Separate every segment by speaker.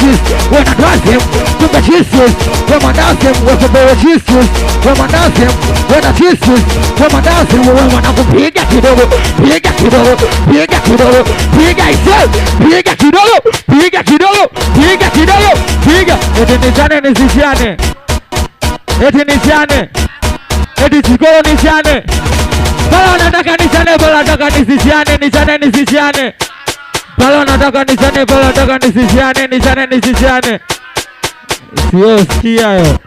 Speaker 1: Jesus, when I trust him, look at Jesus, when I dance him, what's the boy Jesus, when I dance him, when I Jesus, when I dance him, when I go big at it over, big at it over, big at it over, big at it, big at it over, big at it over, big at it over, big at it. Eti nishane nisishane, eti nishane, eti chikolo nishane. Bala nataka nishane, bala nataka nisishane, nishane nisishane. Bala nataka nishane, bala nataka nisishane, nishane nisishane. Sio sikia yo.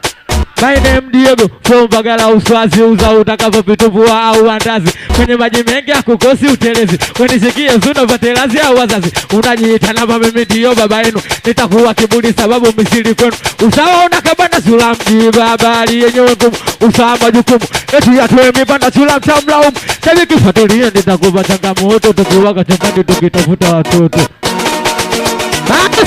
Speaker 1: My name Diego, from Bagala Uswazi, uza utakavyo vitumbua au andazi. Kwenye maji mengi hakukosi utelezi. Wenisikie zuna vatelazi au wazazi. Unajiita na mimi ndio baba yenu. Nitakuwa kiburi sababu misiri kwenu. Usawa unakabana sura mji baba aliyenyewe ngumu. Usawa majukumu, eti atoe mipanda sura mtamlaumu. Sabi kifuatilia nitakupa changamoto. Tukiwa kachokani tukitafuta watoto.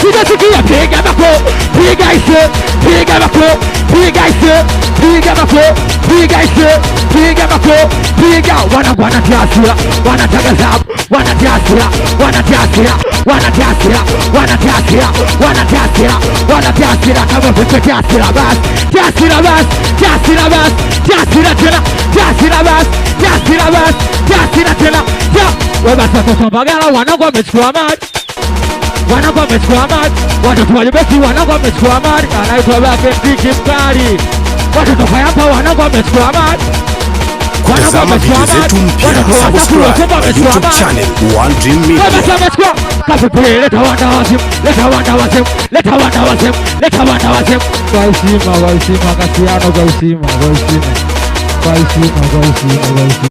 Speaker 1: Sijasikia piga mako, piga ise, piga mako, piga ise, piga mako, piga ise, piga mako, piga. Wanatiasira, wanatagazabu, wanatiasira, wanatiasira, wanatiasira, wanatiasira, wanatiasira, wanatiasira kama vipi tiasira bas, tiasira bas, tiasira bas, tiasira tena, tiasira bas, tiasira bas, tiasira tena. Wewe sasa Bagala wanangu wamechukua maji. Wanangu wamechukua maji, watoto wa Jebesi wanangu wamechukua maji, anaitwa Bakendiki mkali. Watoto kwa hapa wanangu wamechukua maji.
Speaker 2: Tazama video zetu mpya, subscribe YouTube channel One Dream Media.
Speaker 1: Wamechukua kavipi, leta wanda wasim, leta wanda wasim, leta wanda wasim, leta wanda wasim. Kwa heshima, Kasiano, kwa heshima, kwa heshima, kwa heshima, kwa heshima, kwa heshima.